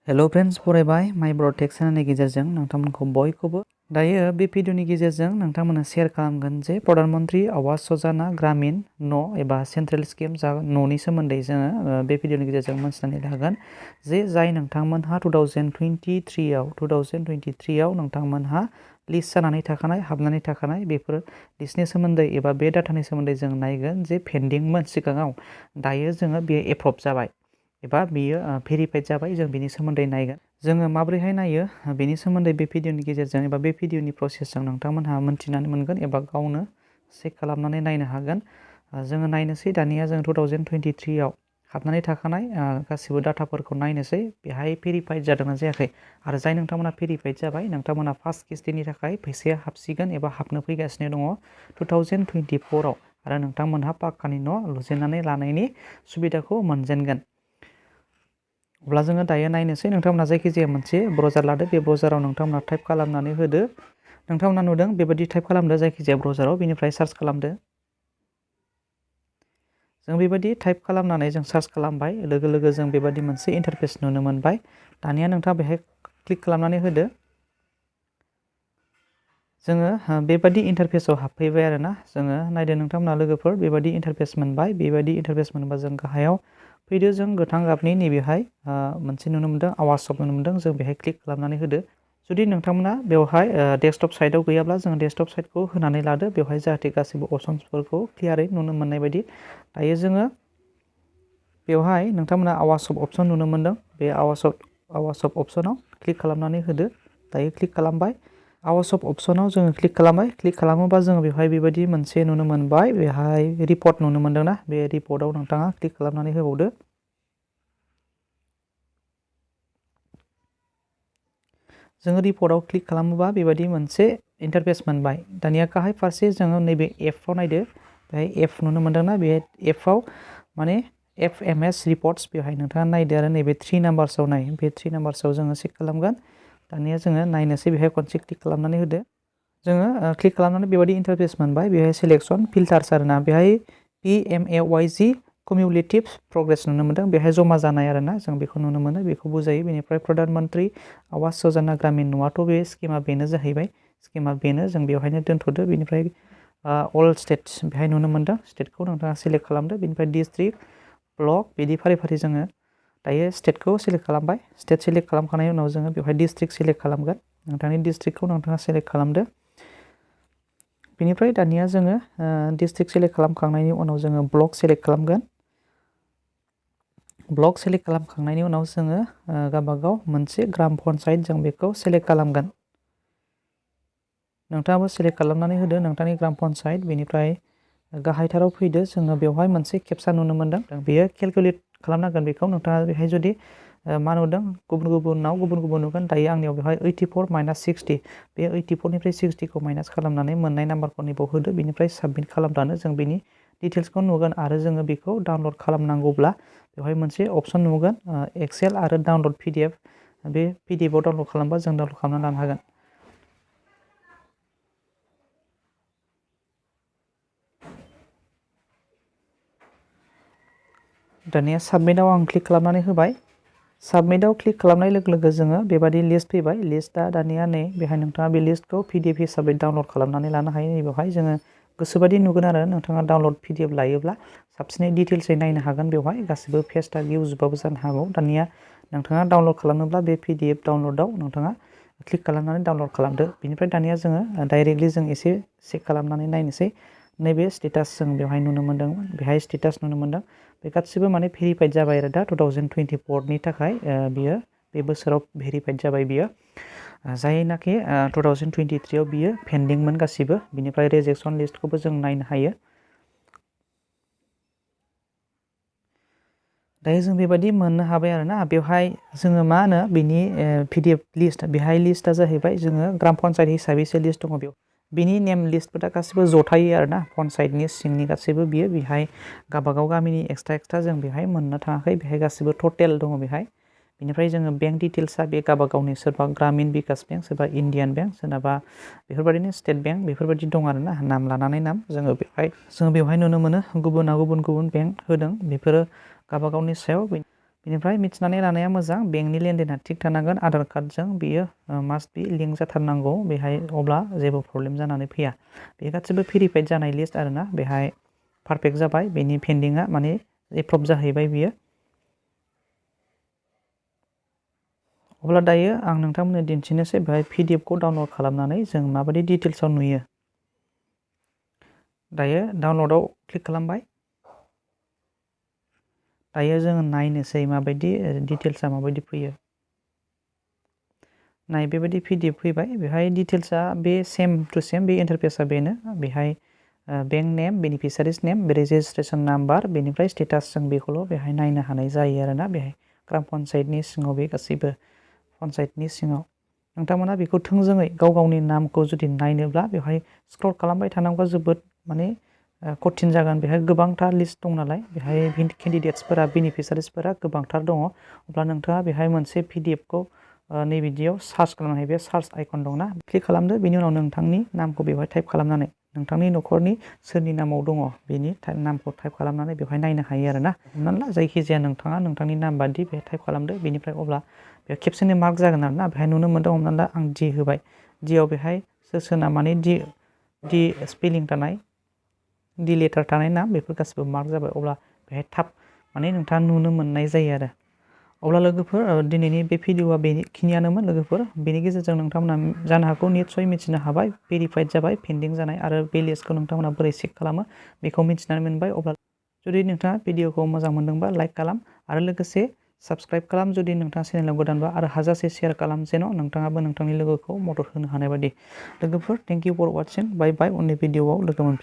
hello friends फरायबाय माय प्रटेक्शननि गेजेरजों नोंथांमोनखौ बयखौबो दायो बे भिडिअनि गेजेरजों नोंथांमोना शेयार खालामगोन जे प्रधान मंत्री आवास योजना ग्रामीण न' एबा सेंट्रेल स्किम जा न'नि सोमोन्दै जोङो बे भिडिअनि गेजेरजों मोनथिनानै लागोन जे जाय नोंथांमोनहा 2023 आव नोंथांमोनहा लिस्ट जानानै थाखानाय हाबनानै थाखानाय बेफोर लिस्टनि सोमोन्दै एबा बे डाटानि सोमोन्दै जों नायगोन जे पेन्डिंमोन सिगाङाव दायो जोङो बे एप्रुभ जाबाय एबा बियो भेरिफाइड जाबाय जों बिनि सोमोन्दै नायगोन जोङो माबोरैहाय नायो बेनि सोमोन्दै बे भिडिअनि गेजेरजों एबा बे भिडिअनि प्रसेसजों नोंथांमोनहा मोनथिनानै मोनगोन एबा गावनो चेक खालामनानै नायनो हागोन जोङो नायनोसै दानिया जों 2023 आव हाबनानै थाखानाय गासिबो डाटाफोरखौ नायनोसै बेहाय भेरिफाइड जादोंना जायाखै आरो जाय नोंथांमोना भेरिफाइड जाबाय नोंथांमोना फार्स्ट किस्तिनि थाखाय फैसाया हाबसिगोन एबा हाबनो फैगासिनो दङ 2024 आव आरो नोंथांमोनहा पाक्कानि न' लुजेननानै लानायनि सुबिदाखौ मोनजेनगोन अब्ला जोङो दायो नायनोसै नोंथांमोना जायखिजाया मोनसे ब्राउजार लादो बे ब्राउजाराव नोंथांमोना टाइप खालामनानै होदो नोंथांमोना नुदों बेबायदि टाइप खालामदो जायखिजाया ब्राउजाराव बेनिफ्राय सार्च खालामदो जों बेबायदि टाइप खालामनानै जों सार्च खालामबाय लोगो लोगो जों बेबायदि मोनसे इन्टारफेस नुनो मोनबाय दानिया नोंथाङा बेहाय क्लिक खालामनानै होदो जोङो बेबायदि इन्टारफेसाव हाबफैबाय आरोना जोङो नायदो नोंथांमोना लोगोफोर बेबायदि इन्टारफेस मोनबाय बेबायदि इन्टारफेस मोनबा जों गाहायाव फैदो जों गोथां गाबनि नैबेहाय मोनसे नुनो मोनदों आवाज शप नुनो मोनदों जों बेहाय क्लिक खालामनानै होदो जुदि नोंथांमोना बेवहाय डेस्कटप साइडआव गैयाब्ला जों डेस्कटप साइडखौ होनानै लादो बेवहाय जाहाथे गासैबो अपसन्सफोरखौ क्लियारै नुनो मोननाय बायदि दायो जोङो बेवहाय नोंथांमोना आवाज शप अपसन नुनो मोनदों बे आवाज शप अपसनाव क्लिक खालामनानै होदो दायो क्लिक खालामबाय आवाज शप अपसनाव जोङो क्लिक खालामबाय क्लिक खालामोबा जोङो बेवहाय बेबायदि मोनसे नुनो मोनबाय बेहाय रिपर्ट नुनो मोनदोंना बे रिपर्टआव नोंथाङा क्लिक खालामनानै होबावदो जोङो रिपर्टआव क्लिक खालामोबा बेबायदि मोनसे इन्टारफेस मोनबाय दानिया गाहाय फारसे जोङो नैबे एफआव नायदो बेहाय एफ नुनो मोनदोंना बे एफआव माने एफएमएस रिपर्ट्स बेवहाय नोंथाङा नायदो आरो नैबे 3 नाम्बार्सआव नाय बे 3 नाम्बार्सआव जोङो चेक खालामगोन दानिया जोङो नायनोसै बेहाय खनसे क्लिक खालामनानै होदो जोङो क्लिक खालामनानै बेबायदि इन्टारफेस मोनबाय बेहाय सिलेक्सन फिल्टार्स आरोना बेहाय pmayg कमिउलेटिभ प्रग्रेस नुनो मोनदों बेहाय जमा जानाय आरोना जों बेखौ नुनो मोनो बेखौ बुजायो बेनिफ्राय प्रधान मंत्री आवास योजना ग्रामीण न'आथ' बे स्किमा बेनो जाहैबाय स्किमा बेनो जों बेवहायनो दोनथ'दो बेनिफ्राय अल स्टेट्स बेहाय नुनो मोनदों स्टेटखौ नोंथाङा सेलेक्ट खालामदो बेनिफ्राय डिस्ट्रिक्ट ब्लक बिदि फारि फारि जोङो दायो स्टेटखौ सेलेक्ट खालामबाय स्टेट सेलेक्ट खालामखांनायनि उनाव जोङो बेवहाय डिस्ट्रिक्ट सेलेक्ट खालामगोन नोंथांनि डिस्ट्रिक्टखौ नोंथाङा सेलेक्ट खालामदो बेनिफ्राय दानिया जोङो डिस्ट्रिक्ट सेलेक्ट खालामखांनायनि उनाव जोङो ब्लक सेलेक्ट खालामगोन ब्लक सेलेक्ट खालामखांनायनि उनाव जोङो गावबागाव मोनसे ग्राम पन्सायत जों बेखौ सेलेक्ट खालामगोन नोंथाङाबो सेलेक्ट खालामनानै होदो नोंथांनि ग्राम पन्सायत बेनिफ्राय गाहायथाराव फैदो जोङो बेवहाय मोनसे केपसा नुनो मोनदों बेयो केलकुलेट खालामनांगोन बेखौ नोंथाङा बेहाय जुदि मा नुदों गुबुन गुबुनाव गुबुन गुबुन नुगोन दायो आंनियाव बेवहाय 84 माइनास 60 बे 84 निफ्राय 60 खौ माइनास खालामनानै मोननाय नाम्बारखौ नैबाव होदो बेनिफ्राय साबमिट खालामब्लानो जों बेनि डिटेल्सखौ नुगोन आरो जोङो बेखौ डाउनलड खालामनांगौब्ला बेवहाय मोनसे अपसन नुगोन एक्सेल आरो डाउनलड पिडिएफ बे पिडिएफआव डाउनलड खालामबा जों डाउनलड खालामनानै लानो हागोन दानिया साबमिटआव आं क्लिक खालामनानै होबाय साबमिटआव क्लिक खालामनाय लोगो लोगो जोङो बेबायदि लिस्ट फैबाय लिस्टआ दानिया नै बेहाय नोंथाङा बे लिस्टखौ पिडिएफ हिसाबै डाउनलड खालामनानै लानो हायो बेवहाय जोङो गोसोबायदि नुगोन आरो नोंथाङा डाउनलड पिडिएफ लायोब्ला साबसिनै डिटेल्सै नायनो हागोन बेवहाय गासिबो पेजटा गेवजोबाबो जानो हागौ दानिया नोंथाङा डाउनलड खालामनोब्ला बे पिडिएफ डाउनलडआव नोंथाङा क्लिक खालामनानै डाउनलड खालामदो बेनिफ्राय दानिया जोङो डाइरेक्टलि जों एसे चेक खालामनानै नायनोसै नैबे स्टेटास जों बेवहाय नुनो मोनदोंमोन बेहाय स्टेटास नुनो मोनदों बे गासिबो माने भेरिफाइड जाबाय आरो दा 2024 नि थाखाय बियो बे बोसोराव भेरिफाइड जाबाय बियो जायनाखि 2023 आव बियो पेन्डिंमोन गासिबो बिनिफ्राय रिजेक्सन लिस्टखौबो जों नायनो हायो दायो जों बेबायदि मोननो हाबाय आरोना बेवहाय जोङो मा होनो बिनि पिडिएफ लिस्ट बेहाय लिस्टआ जाहैबाय जोङो ग्राम पन्सायत हिसाबैसो लिस्ट दङ बेयाव बिनि नेम लिस्टफोरा गासिबो जथायो आरोना पन्सायतनि सिंनि गासैबो बियो बेहाय गावबागाव गामिनि एक्सट्रा जों बेहाय मोननो थाङाखै बेहाय गासिबो टटेल दङ बेहाय बेनिफ्राय जोङो बेंक डिटेल्सआ बे गावबागावनि सोरबा ग्रामीण बिकास बेंक सोरबा इन्डियान बेंक सोरनाबा बेफोरबायदिनो स्टेट बेंक बेफोरबायदि दं आरोना नाम लानानै नाम जोङो बेवहाय नुनो मोनो गुबुना गुबुन गुबुन बेंक होदों बेफोरो गावबागावनि सायाव बेनिफ्राय मिथिनानै लानाया मोजां बेंकनि लेनदेना थिग थानांगोन आधार कार्डजों बियो मास्ट बि लिंक जाथारनांगौ बेहाय अब्ला जेबो प्रब्लेम जानानै फैया बे गासिबो भेरिफाइड जानाय लिस्ट आरोना बेहाय पारफेक्ट जाबाय बेनि पेन्डिंआ माने एप्रुभ जाहैबाय बियो अब्ला दायो आं नोंथांमोननो दिन्थिनोसै बेहाय PDF खौ डाउनलड खालामनानै जों माबायदि डिटेल्सआव नुयो दायो डाउनलडआव क्लिक खालामबाय दायो जों नायनोसै माबायदि डिटेल्सआ माबायदि फैयो नाय बेबायदि PDF फैबाय बेहाय डिटेल्सआ बे सेम टु सेम बे इन्टारफेसआ बेनो बेहाय बेंक नेम बेनिफिसारिस नेम रेजिस्ट्रेसन नाम्बार बेनिफ्राय स्टेटास जों बेखौल' बेहाय नायनो हानाय जायो आरोना बेहाय ग्राम पन्सायतनि सिङाव बे गासैबो पन्सायतनि सिङाव नोंथांमोना बेखौ थोंजोङै गाव गावनि नामखौ जुदि नायनोब्ला बेहाय स्क्रल खालामबाय थानांगौबा जोबोद माने कठिन जागोन बेहाय गोबांथार लिस्ट दं नालाय बेहाय केन्डिडेट्सफोरा बेनिफिसारिसफोरा गोबांथार दङ अब्ला नोंथाङा बेहाय मोनसे PDF खौ नैबिदियाव सार्च खालामनो हायो बे सार्च आइकन दंना क्लिक खालामदो बेनि उनाव नोंथांनि नामखौ बेवहाय टाइप खालामनानै नोंथांनि न'खरनि सोरनि नामाव दङ बेनि नामखौ टाइप खालामनानै बेवहाय नायनो हायो आरोना हमनानै ला जायखिजाया नोंथाङा नोंथांनि नाम बादि बेहाय टाइप खालामदो बेनिफ्राय अब्ला बेयाव खेबसेनो मार्क जागोन आरोना बेहाय नुनो मोनदों हमनानै ला आं D होबाय Dआव बेहाय सोरना माने D स्पेलिं थानाय D लेटार थानाय नाम बेफोर गासिबो मार्क जाबाय अब्ला बेहाय थाब माने नोंथाङा नुनो मोननाय जायो आरो अब्ला लोगोफोर दिनैनि बे भिडिअआ बेखिनियानोमोन लोगोफोर बेनि गेजेरजों नोंथांमोना जानो हागौ निस्सय मिथिनो हाबाय भेरिफाइड जाबाय पेन्डिं जानाय आरो बे लिस्टखौ नोंथांमोना बोरै चेक खालामो बेखौ मिथिनानै मोनबाय अब्ला जुदि नोंथाङा भिडिअखौ मोजां मोनदोंबा लाइक खालाम आरो लोगोसे साबस्क्राइब खालाम जुदि नोंथाङा चेनेलाव गोदानबा आरो हाजासे शेयार खालाम जेन' नोंथाङाबो नोंथांनि लोगोखौ मदद होनो हानाय बायदि लोगोफोर थेंक इउ फर वाचिं बाय बाय उननि भिडिअआव लोगो मोनफिन